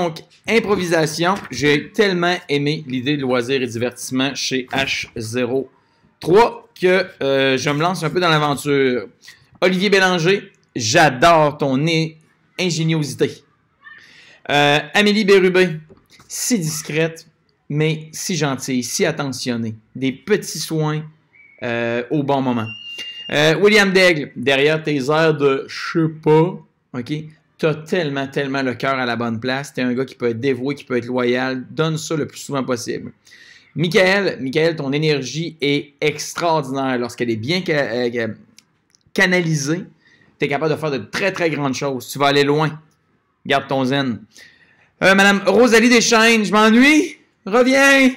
Donc, improvisation. J'ai tellement aimé l'idée de loisirs et divertissement chez H03 que je me lance un peu dans l'aventure. Olivier Bélanger, j'adore ton ingéniosité. Amélie Bérubé, si discrète, mais si gentille, si attentionnée. Des petits soins au bon moment. William Daigle, derrière tes airs de « je sais pas », OK? T'as tellement le cœur à la bonne place. T'es un gars qui peut être dévoué, qui peut être loyal. Donne ça le plus souvent possible. Michael, ton énergie est extraordinaire. Lorsqu'elle est bien canalisée, t'es capable de faire de très grandes choses. Tu vas aller loin. Garde ton zen. Madame Rosalie Deschaines, je m'ennuie. Reviens.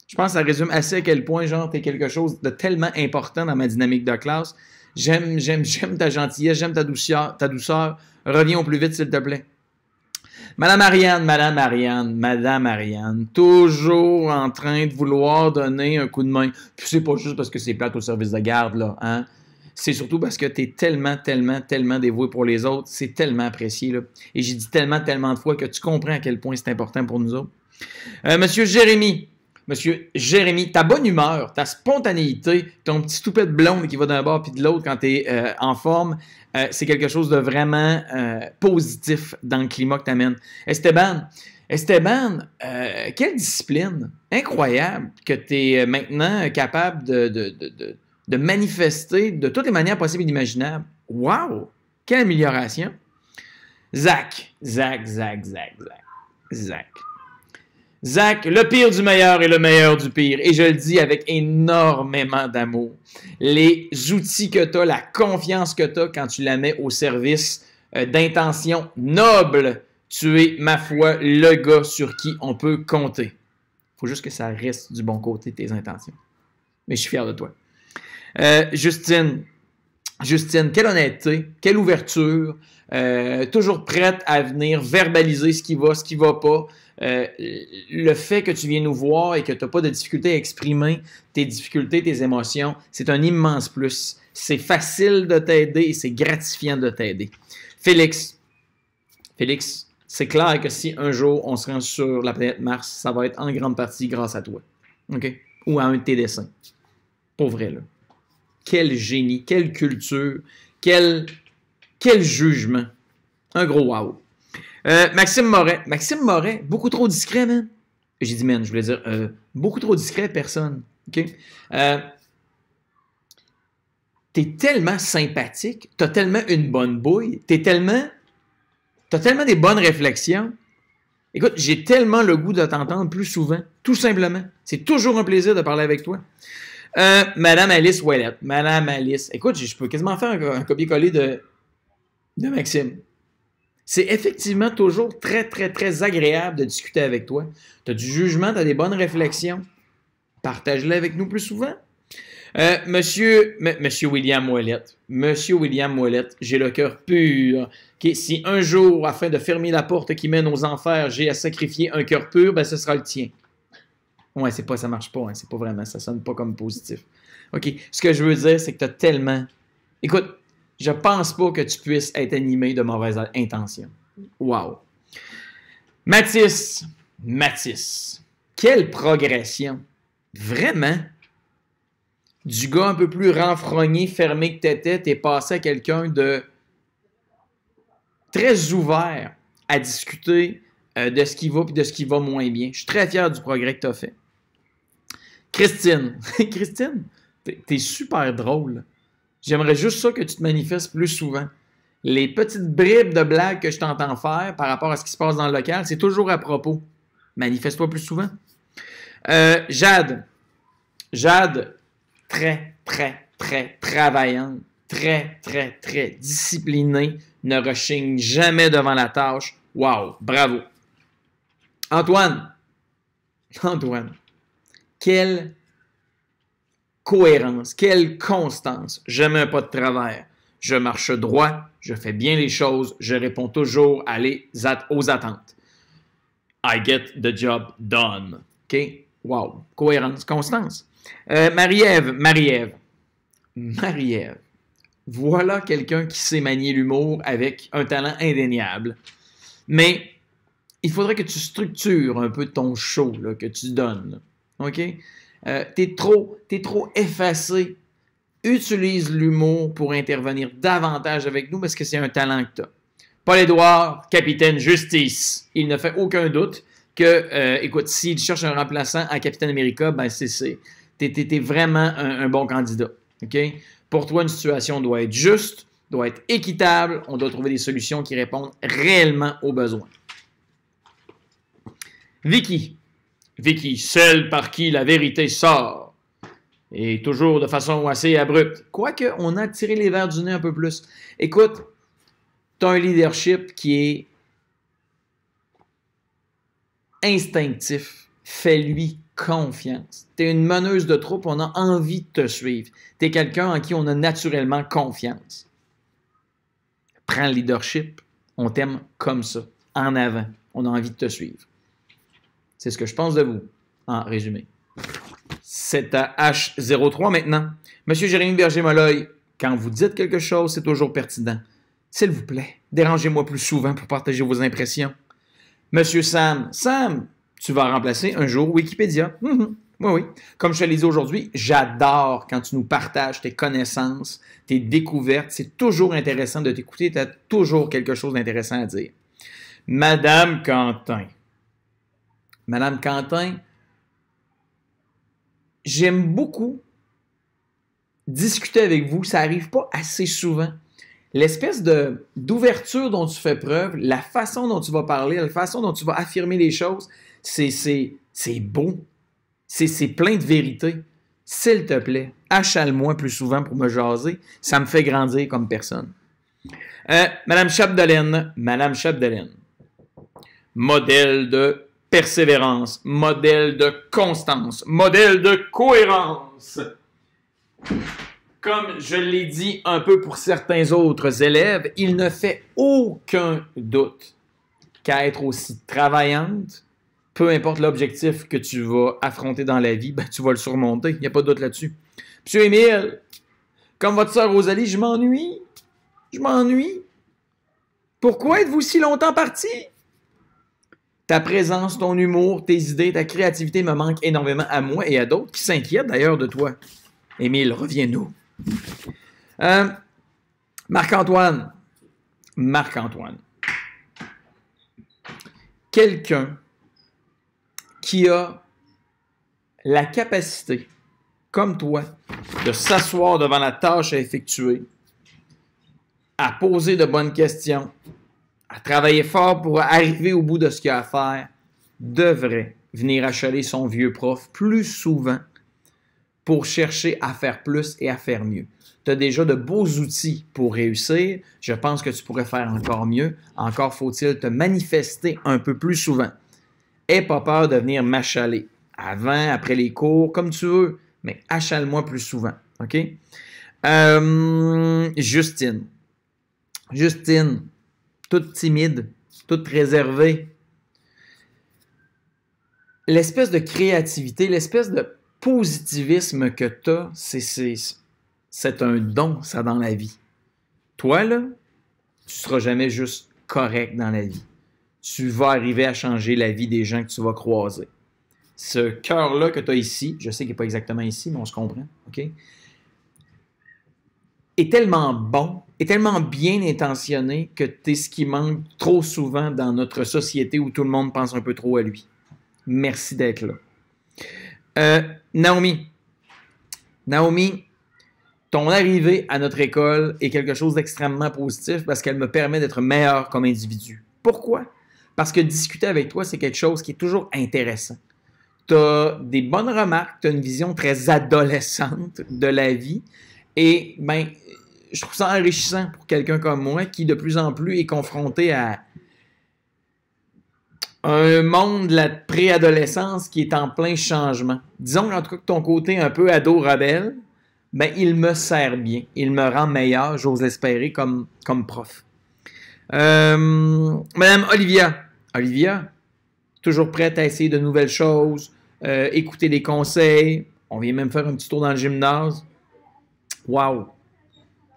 Je pense que ça résume assez à quel point, genre, t'es quelque chose de tellement important dans ma dynamique de classe. J'aime ta gentillesse, j'aime ta douceur. Reviens au plus vite, s'il te plaît. Madame Ariane, toujours en train de vouloir donner un coup de main. Puis c'est pas juste parce que c'est plate au service de garde, là, hein. C'est surtout parce que t'es tellement dévoué pour les autres. C'est tellement apprécié, là. Et j'ai dit tellement de fois que tu comprends à quel point c'est important pour nous autres. Monsieur Jérémy, ta bonne humeur, ta spontanéité, ton petit toupet de blonde qui va d'un bord puis de l'autre quand tu es en forme, c'est quelque chose de vraiment positif dans le climat que tu amènes. Esteban, quelle discipline incroyable que tu es maintenant capable de manifester de toutes les manières possibles et imaginables. Wow! Quelle amélioration! Zach, le pire du meilleur et le meilleur du pire. Et je le dis avec énormément d'amour. Les outils que tu as, la confiance que tu as quand tu la mets au service d'intentions nobles, tu es, ma foi, le gars sur qui on peut compter. Il faut juste que ça reste du bon côté de tes intentions. Mais je suis fier de toi. Justine, quelle honnêteté, quelle ouverture, toujours prête à venir verbaliser ce qui va pas. Le fait que tu viens nous voir et que tu n'as pas de difficulté à exprimer tes difficultés, tes émotions, c'est un immense plus. C'est facile de t'aider et c'est gratifiant de t'aider. Félix, c'est clair que si un jour on se rend sur la planète Mars, ça va être en grande partie grâce à toi. OK? Ou à un de tes dessins. Pour vrai, là. Quel génie, quelle culture, quel jugement. Un gros wow. Maxime Moret, beaucoup trop discret, man. J'ai dit, man, je voulais dire, beaucoup trop discret, personne. OK? T'es tellement sympathique, t'as tellement une bonne bouille, t'as tellement des bonnes réflexions. Écoute, j'ai tellement le goût de t'entendre plus souvent, tout simplement. C'est toujours un plaisir de parler avec toi. Madame Alice Ouellette. Écoute, je peux quasiment faire un copier-coller de Maxime. C'est effectivement toujours très agréable de discuter avec toi. Tu as du jugement, tu as des bonnes réflexions. Partage-les avec nous plus souvent. Monsieur William Ouellette. J'ai le cœur pur. Okay, si un jour, afin de fermer la porte qui mène aux enfers, j'ai à sacrifier un cœur pur, ben ce sera le tien. Ouais, ça marche pas, hein, c'est pas vraiment, ça sonne pas comme positif. OK, ce que je veux dire, c'est que tu as tellement... Écoute, je pense pas que tu puisses être animé de mauvaises intentions. Wow. Mathis, quelle progression. Vraiment. Du gars un peu plus renfrogné, fermé que t'es passé à quelqu'un de très ouvert à discuter de ce qui va et de ce qui va moins bien. Je suis très fier du progrès que tu as fait. Christine, t'es super drôle. J'aimerais juste ça que tu te manifestes plus souvent. Les petites bribes de blagues que je t'entends faire par rapport à ce qui se passe dans le local, c'est toujours à propos. Manifeste-toi plus souvent. Jade, très travaillante, très disciplinée, ne rechigne jamais devant la tâche. Wow, bravo. Antoine, quelle cohérence, quelle constance. Je mets un pas de travers. Je marche droit, je fais bien les choses, je réponds toujours aux attentes. I get the job done. OK? Wow. Cohérence, constance. Marie-Ève. Voilà quelqu'un qui sait manier l'humour avec un talent indéniable. Mais il faudrait que tu structures un peu ton show là, que tu donnes. Là. OK? T'es trop effacé. Utilise l'humour pour intervenir davantage avec nous parce que c'est un talent que tu as. Paul-Édouard, capitaine justice. Il ne fait aucun doute que, écoute, s'il cherche un remplaçant à Capitaine America, ben t'es vraiment un bon candidat. OK? Pour toi, une situation doit être juste, doit être équitable. On doit trouver des solutions qui répondent réellement aux besoins. Vicky. Vicky, celle par qui la vérité sort. Et toujours de façon assez abrupte. Quoique, on a tiré les verres du nez un peu plus. Écoute, tu as un leadership qui est instinctif. Fais-lui confiance. Tu es une meneuse de troupe, on a envie de te suivre. Tu es quelqu'un en qui on a naturellement confiance. Prends le leadership, on t'aime comme ça, en avant. On a envie de te suivre. C'est ce que je pense de vous, en résumé. C'est à H03 maintenant. Monsieur Jérémy Berger-Molloy, quand vous dites quelque chose, c'est toujours pertinent. S'il vous plaît, dérangez-moi plus souvent pour partager vos impressions. Monsieur Sam, tu vas remplacer un jour Wikipédia. Oui. Comme je te l'ai dit aujourd'hui, j'adore quand tu nous partages tes connaissances, tes découvertes. C'est toujours intéressant de t'écouter. Tu as toujours quelque chose d'intéressant à dire. Madame Quentin. Madame Quentin, j'aime beaucoup discuter avec vous. Ça n'arrive pas assez souvent. L'espèce d'ouverture dont tu fais preuve, la façon dont tu vas parler, la façon dont tu vas affirmer les choses, c'est beau. C'est plein de vérité. S'il te plaît, achale-moi plus souvent pour me jaser. Ça me fait grandir comme personne. Madame Chapdelaine. Modèle de persévérance, modèle de constance, modèle de cohérence. Comme je l'ai dit un peu pour certains autres élèves, il ne fait aucun doute qu'à être aussi travaillante, peu importe l'objectif que tu vas affronter dans la vie, ben, tu vas le surmonter. Il n'y a pas de doute là-dessus. Monsieur Émile, comme votre sœur Rosalie, je m'ennuie. Pourquoi êtes-vous si longtemps parti? Ta présence, ton humour, tes idées, ta créativité me manquent énormément à moi et à d'autres qui s'inquiètent d'ailleurs de toi. Émile, reviens-nous. Marc-Antoine. Quelqu'un qui a la capacité, comme toi, de s'asseoir devant la tâche à effectuer, à poser de bonnes questions, à travailler fort pour arriver au bout de ce qu'il a à faire, devrait venir achaler son vieux prof plus souvent pour chercher à faire plus et à faire mieux. Tu as déjà de beaux outils pour réussir. Je pense que tu pourrais faire encore mieux. Encore faut-il te manifester un peu plus souvent. Aie pas peur de venir m'achaler. Avant, après les cours, comme tu veux, mais achale-moi plus souvent. OK? Justine, toute timide, toute réservée. L'espèce de créativité, l'espèce de positivisme que tu as, c'est un don, ça, dans la vie. Toi, là, tu ne seras jamais juste correct dans la vie. Tu vas arriver à changer la vie des gens que tu vas croiser. Ce cœur-là que tu as ici, je sais qu'il n'est pas exactement ici, mais on se comprend, OK? Est tellement bon, est tellement bien intentionné que tu es ce qui manque trop souvent dans notre société où tout le monde pense un peu trop à lui. Merci d'être là. Naomi, ton arrivée à notre école est quelque chose d'extrêmement positif parce qu'elle me permet d'être meilleur comme individu. Pourquoi? Parce que discuter avec toi, c'est quelque chose qui est toujours intéressant. Tu as des bonnes remarques, tu as une vision très adolescente de la vie et ben, je trouve ça enrichissant pour quelqu'un comme moi qui de plus en plus est confronté à un monde de la préadolescence qui est en plein changement. Disons en tout cas que ton côté un peu ado-rebelle, ben, il me sert bien. Il me rend meilleur, j'ose l'espérer, comme prof. Madame Olivia, toujours prête à essayer de nouvelles choses, écouter des conseils. On vient même faire un petit tour dans le gymnase. Wow!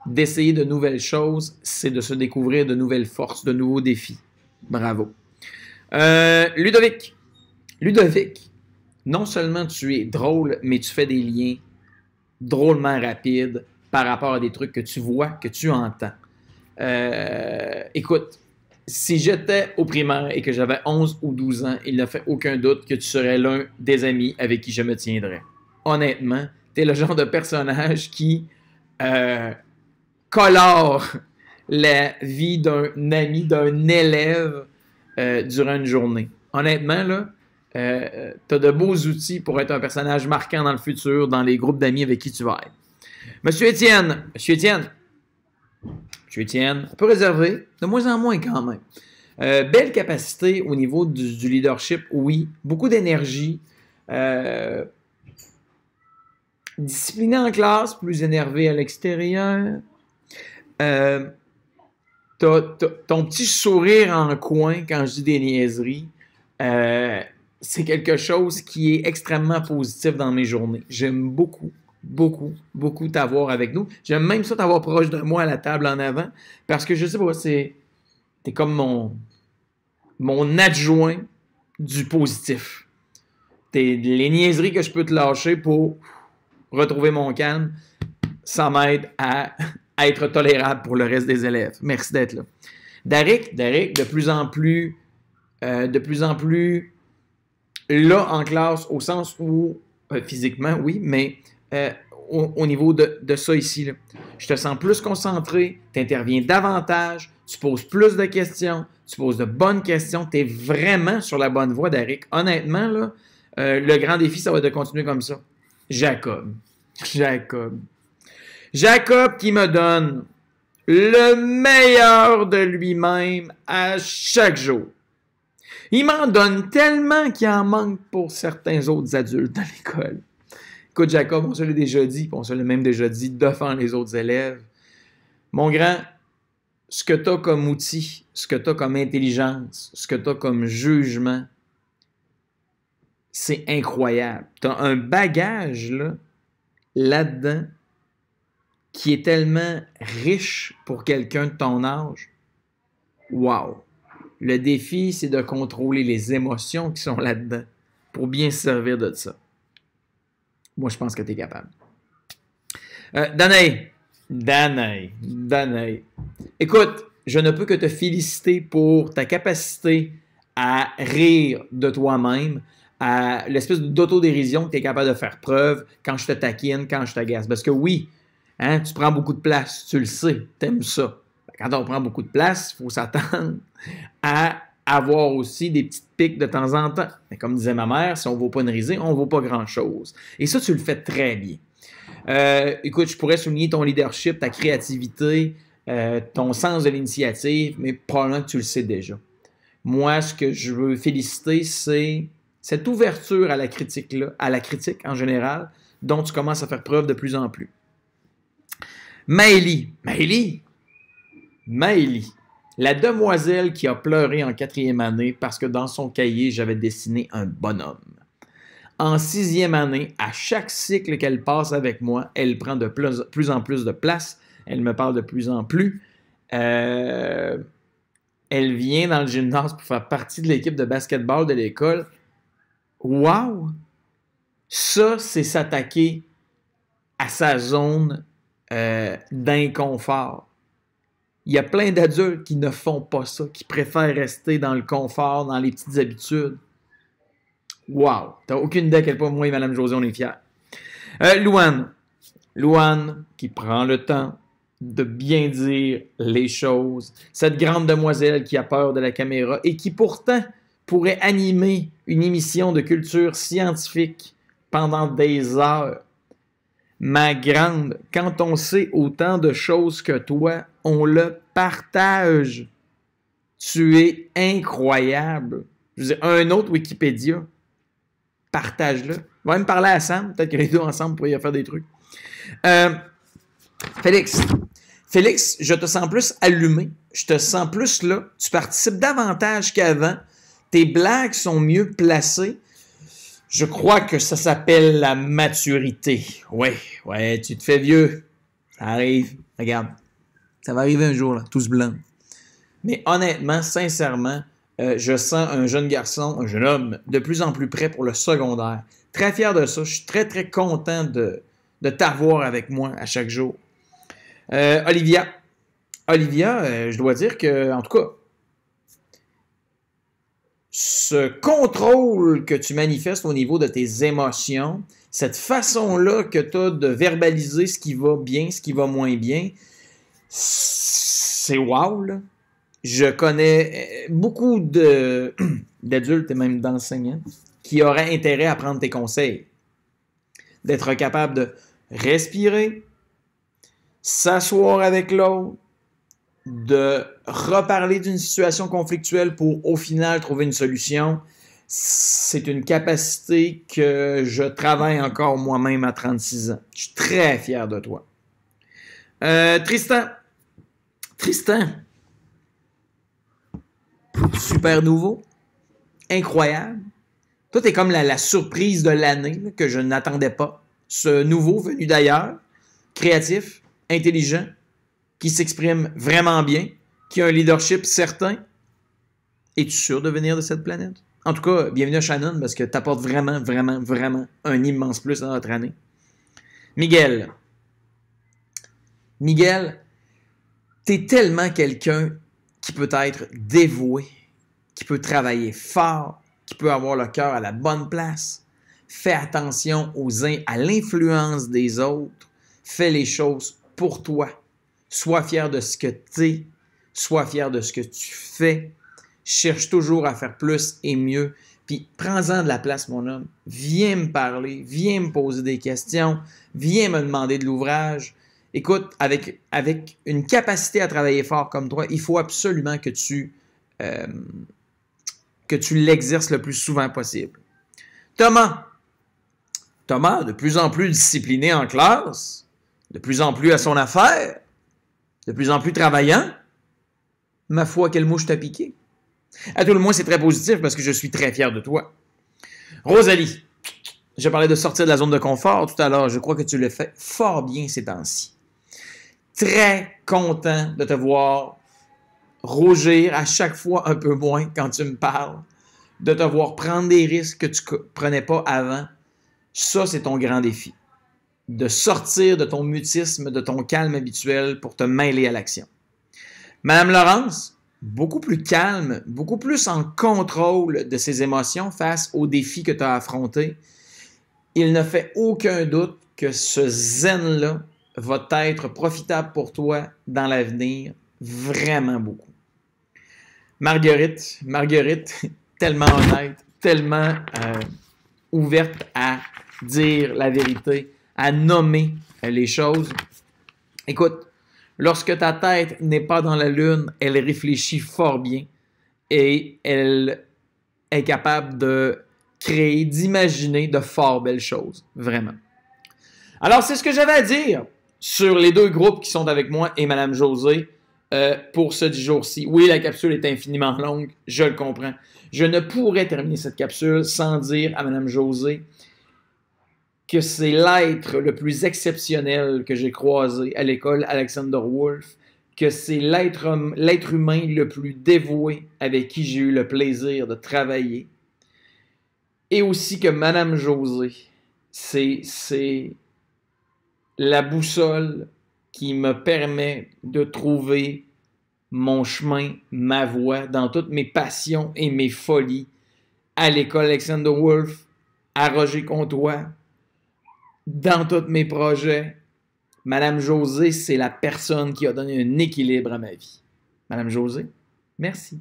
D'essayer de nouvelles choses, c'est de se découvrir de nouvelles forces, de nouveaux défis. Bravo. Ludovic. Ludovic, non seulement tu es drôle, mais tu fais des liens drôlement rapides par rapport à des trucs que tu vois, que tu entends. Écoute, si j'étais au primaire et que j'avais 11 ou 12 ans, il ne fait aucun doute que tu serais l'un des amis avec qui je me tiendrais. Honnêtement, tu es le genre de personnage qui colore la vie d'un ami, d'un élève durant une journée. Honnêtement, là, tu as de beaux outils pour être un personnage marquant dans le futur, dans les groupes d'amis avec qui tu vas être. Monsieur Étienne, un peu réservé, de moins en moins quand même. Belle capacité au niveau du leadership, oui. Beaucoup d'énergie. Discipliné en classe, plus énervé à l'extérieur. Ton petit sourire en coin quand je dis des niaiseries, c'est quelque chose qui est extrêmement positif dans mes journées. J'aime beaucoup t'avoir avec nous. J'aime même ça t'avoir proche de moi à la table en avant parce que je sais pas, t'es comme mon adjoint du positif. T'es les niaiseries que je peux te lâcher pour retrouver mon calme, ça m'aide à être tolérable pour le reste des élèves. Merci d'être là. Daric, de plus en plus là en classe, au sens où, physiquement, oui, mais au niveau de ça ici, là. Je te sens plus concentré, tu interviens davantage, tu poses plus de questions, tu poses de bonnes questions, tu es vraiment sur la bonne voie, Daric. Honnêtement, là, le grand défi, ça va être de continuer comme ça. Jacob qui me donne le meilleur de lui-même à chaque jour. Il m'en donne tellement qu'il en manque pour certains autres adultes dans l'école. Écoute, Jacob, on se l'a déjà dit, puis on se l'a même déjà dit devant les autres élèves. Mon grand, ce que tu as comme outil, ce que tu as comme intelligence, ce que tu as comme jugement, c'est incroyable. Tu as un bagage là-dedans qui est tellement riche pour quelqu'un de ton âge. Wow! Le défi, c'est de contrôler les émotions qui sont là-dedans pour bien se servir de ça. Moi, je pense que tu es capable. Danae. Écoute, je ne peux que te féliciter pour ta capacité à rire de toi-même, à l'espèce d'autodérision que tu es capable de faire preuve quand je te taquine, quand je t'agace. Parce que oui, hein, tu prends beaucoup de place, tu le sais, tu aimes ça. Quand on prend beaucoup de place, il faut s'attendre à avoir aussi des petites piques de temps en temps. Mais comme disait ma mère, si on ne vaut pas une risée, on ne vaut pas grand-chose. Et ça, tu le fais très bien. Écoute, je pourrais souligner ton leadership, ta créativité, ton sens de l'initiative, mais probablement que tu le sais déjà. Moi, ce que je veux féliciter, c'est cette ouverture à la critique-là, à la critique en général, dont tu commences à faire preuve de plus en plus. Maëlie, la demoiselle qui a pleuré en 4e année parce que dans son cahier, j'avais dessiné un bonhomme. En 6e année, à chaque cycle qu'elle passe avec moi, elle prend de plus en plus de place, elle me parle de plus en plus. Elle vient dans le gymnase pour faire partie de l'équipe de basketball de l'école. Wow! Ça, c'est s'attaquer à sa zone d'inconfort. Il y a plein d'adultes qui ne font pas ça, qui préfèrent rester dans le confort, dans les petites habitudes. Wow! T'as aucune idée à quel point moi et Mme Josée, on est fiers. Louane, qui prend le temps de bien dire les choses. Cette grande demoiselle qui a peur de la caméra et qui pourtant pourrait animer une émission de culture scientifique pendant des heures. Ma grande, quand on sait autant de choses que toi, on le partage. Tu es incroyable. Je veux dire, un autre Wikipédia, partage-le. On va même parler à Sam, peut-être que les deux ensemble pourraient faire des trucs. Félix, je te sens plus allumé, je te sens plus là, tu participes davantage qu'avant, tes blagues sont mieux placées. Je crois que ça s'appelle la maturité. Ouais, tu te fais vieux. Ça arrive. Regarde, ça va arriver un jour, là, tous blancs. Mais honnêtement, sincèrement, je sens un jeune garçon, un jeune homme, de plus en plus prêt pour le secondaire. Très fier de ça. Je suis très, très content de t'avoir avec moi à chaque jour. Olivia, je dois dire que, en tout cas, ce contrôle que tu manifestes au niveau de tes émotions, cette façon-là que tu as de verbaliser ce qui va bien, ce qui va moins bien, c'est wow, là. Je connais beaucoup d'adultes et même d'enseignants qui auraient intérêt à prendre tes conseils. D'être capable de respirer, s'asseoir avec l'autre, de reparler d'une situation conflictuelle pour, au final, trouver une solution. C'est une capacité que je travaille encore moi-même à 36 ans. Je suis très fier de toi. Tristan, super nouveau, incroyable. Toi, t'es comme la surprise de l'année que je n'attendais pas. Ce nouveau venu d'ailleurs, créatif, intelligent, qui s'exprime vraiment bien, qui a un leadership certain. Es-tu sûr de venir de cette planète? En tout cas, bienvenue à Shannon parce que tu apportes vraiment, vraiment, vraiment un immense plus dans notre année. Miguel, t'es tellement quelqu'un qui peut être dévoué, qui peut travailler fort, qui peut avoir le cœur à la bonne place. Fais attention à l'influence des autres. Fais les choses pour toi. Sois fier de ce que tu es. Sois fier de ce que tu fais. Cherche toujours à faire plus et mieux. Puis prends-en de la place, mon homme. Viens me parler. Viens me poser des questions. Viens me demander de l'ouvrage. Écoute, avec une capacité à travailler fort comme toi, il faut absolument que tu l'exerces le plus souvent possible. Thomas, de plus en plus discipliné en classe, de plus en plus à son affaire, de plus en plus travaillant. Ma foi, quelle mouche t'a piqué. À tout le moins, c'est très positif parce que je suis très fier de toi. Rosalie, je parlais de sortir de la zone de confort tout à l'heure. Je crois que tu le fais fort bien ces temps-ci. Très content de te voir rougir à chaque fois un peu moins quand tu me parles, de te voir prendre des risques que tu ne prenais pas avant. Ça, c'est ton grand défi. De sortir de ton mutisme, de ton calme habituel pour te mêler à l'action. Madame Laurence, beaucoup plus calme, beaucoup plus en contrôle de ses émotions face aux défis que tu as affrontés. Il ne fait aucun doute que ce zen-là va être profitable pour toi dans l'avenir, vraiment beaucoup. Marguerite, tellement honnête, tellement ouverte à dire la vérité, à nommer les choses. Écoute, lorsque ta tête n'est pas dans la lune, elle réfléchit fort bien et elle est capable de créer, d'imaginer de fort belles choses, vraiment. Alors, c'est ce que j'avais à dire sur les deux groupes qui sont avec moi et Mme Josée pour ce 10 jours-ci. Oui, la capsule est infiniment longue, je le comprends. Je ne pourrais terminer cette capsule sans dire à Mme Josée que c'est l'être le plus exceptionnel que j'ai croisé à l'école Alexander Wolf, que c'est l'être humain le plus dévoué avec qui j'ai eu le plaisir de travailler, et aussi que Mme Josée, c'est la boussole qui me permet de trouver mon chemin, ma voie dans toutes mes passions et mes folies à l'école Alexander Wolf, à Roger Comtois, dans tous mes projets. Madame Josée, c'est la personne qui a donné un équilibre à ma vie. Madame Josée, merci.